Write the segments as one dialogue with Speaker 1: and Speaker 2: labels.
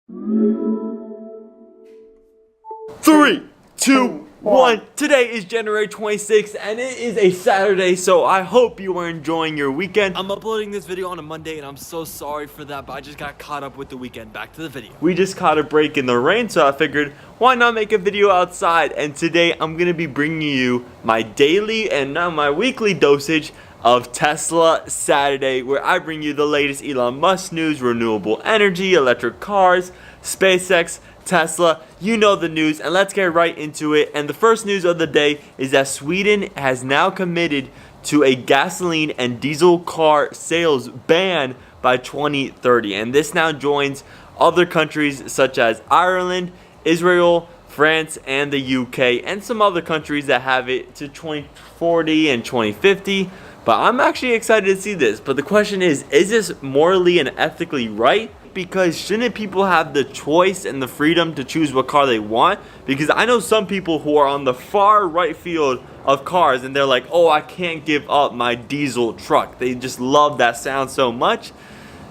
Speaker 1: Three, two, one. Today is January 26th and it is a Saturday, so I hope you are enjoying your weekend. I'm uploading this video on a Monday and I'm so sorry for that, but I just got caught up with the weekend. Back to the video. We just caught a break in the rain, so I figured why not make a video outside, and today I'm going to be bringing you my daily and now my weekly dosage of Tesla Saturday, where I bring you the latest Elon Musk news, renewable energy, electric cars, SpaceX, Tesla, you know the news, and let's get right into it. And the first news of the day is that Sweden has now committed to a gasoline and diesel car sales ban by 2030, and this now joins other countries such as Ireland, Israel, France, and the UK, and some other countries that have it to 2040 and 2050. But I'm actually excited to see this. But the question is this morally and ethically right? Because shouldn't people have the choice and the freedom to choose what car they want? Because I know some people who are on the far right field of cars and they're like, oh, I can't give up my diesel truck. They just love that sound so much.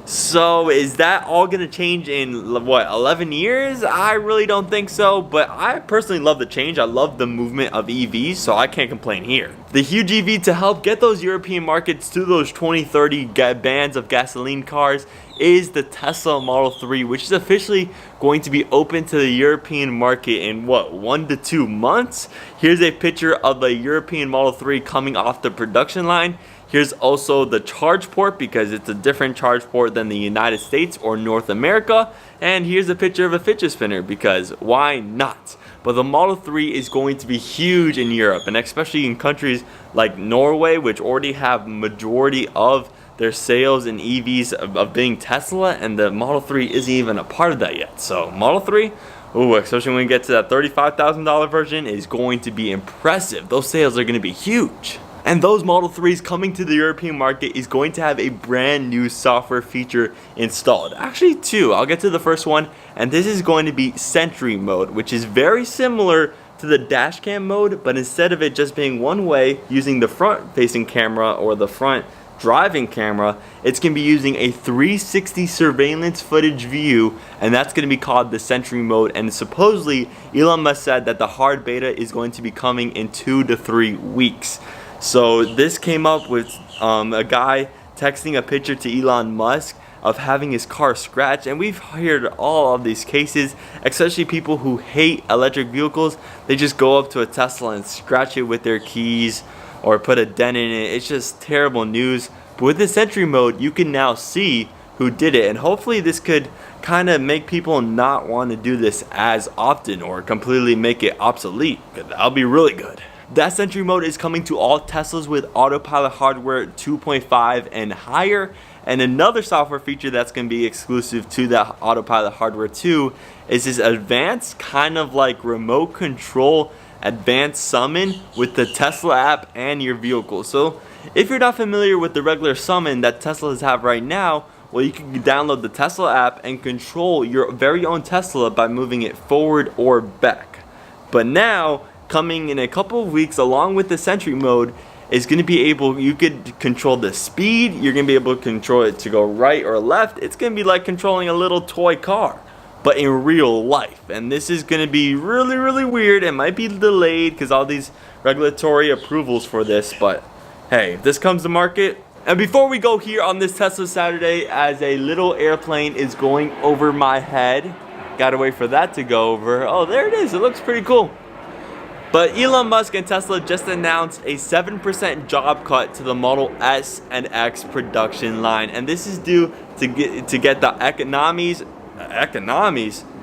Speaker 1: So is that all gonna change in what, 11 years? I really don't think so, but I personally love the change. I love the movement of EVs, so I can't complain here. The huge EV to help get those European markets to those 2030 bans of gasoline cars is the Tesla Model 3, which is officially going to be open to the European market in what, 1 to 2 months? Here's a picture of the European Model 3 coming off the production line. Here's also the charge port, because it's a different charge port than the United States or North America. And here's a picture of a fidget spinner, because why not? But the Model 3 is going to be huge in Europe, and especially in countries like Norway, which already have majority of their sales in EVs of being Tesla, and the Model 3 isn't even a part of that yet. So Model 3, ooh, especially when we get to that $35,000 version, is going to be impressive. Those sales are going to be huge. And those Model 3s coming to the European market is going to have a brand new software feature installed. Actually two, I'll get to the first one, and this is going to be Sentry Mode, which is very similar to the dash cam mode, but instead of it just being one way using the front facing camera or the front driving camera, it's going to be using a 360 surveillance footage view, and that's going to be called the Sentry Mode. And supposedly Elon Musk said that the hard beta is going to be coming in 2 to 3 weeks. So this came up with a guy texting a picture to Elon Musk of having his car scratched, and we've heard all of these cases, especially people who hate electric vehicles. They just go up to a Tesla and scratch it with their keys or put a dent in it. It's just terrible news. But with the Sentry Mode, you can now see who did it, and hopefully this could kind of make people not want to do this as often or completely make it obsolete, because that'll be really good. That Sentry Mode is coming to all Teslas with Autopilot hardware 2.5 and higher. And another software feature that's going to be exclusive to that Autopilot hardware 2 is this advanced kind of like remote control advanced summon with the Tesla app and your vehicle. So if you're not familiar with the regular summon that Teslas have right now, well, you can download the Tesla app and control your very own Tesla by moving it forward or back. But now, coming in a couple of weeks along with the Sentry Mode, is going to be able, you could control the speed, you're going to be able to control it to go right or left. It's going to be like controlling a little toy car, but in real life. And this is going to be really, really weird. It might be delayed because all these regulatory approvals for this, but hey, if this comes to market. And before we go here on this Tesla Saturday, as a little airplane is going over my head, gotta wait for that to go over. Oh, there it is. It looks pretty cool. But Elon Musk and Tesla just announced a 7% job cut to the Model S and X production line, and this is due to get the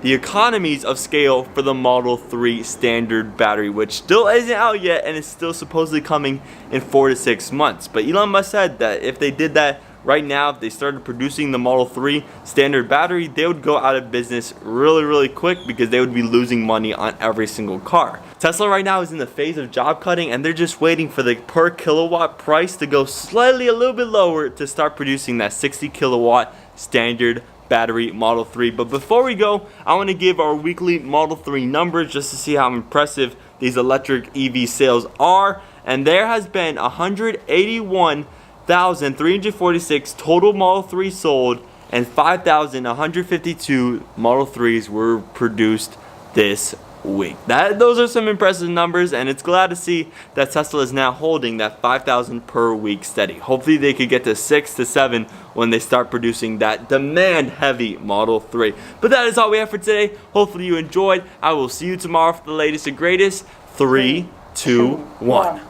Speaker 1: economies of scale for the Model 3 standard battery, which still isn't out yet and is still supposedly coming in 4 to 6 months. But Elon Musk said that if they did that right now, if they started producing the Model 3 standard battery, they would go out of business really, really quick because they would be losing money on every single car. Tesla right now is in the phase of job cutting, and they're just waiting for the per kilowatt price to go slightly a little bit lower to start producing that 60 kilowatt standard battery Model 3. But before we go, I want to give our weekly Model 3 numbers just to see how impressive these electric EV sales are. And there has been 181,346 total Model 3 sold, and 5,152 Model 3s were produced this week. Those are some impressive numbers, and it's glad to see that Tesla is now holding that 5,000 per week steady. Hopefully they could get to 6 to 7 when they start producing that demand-heavy Model 3. But that is all we have for today. Hopefully you enjoyed. I will see you tomorrow for the latest and greatest. 3, 2, 1.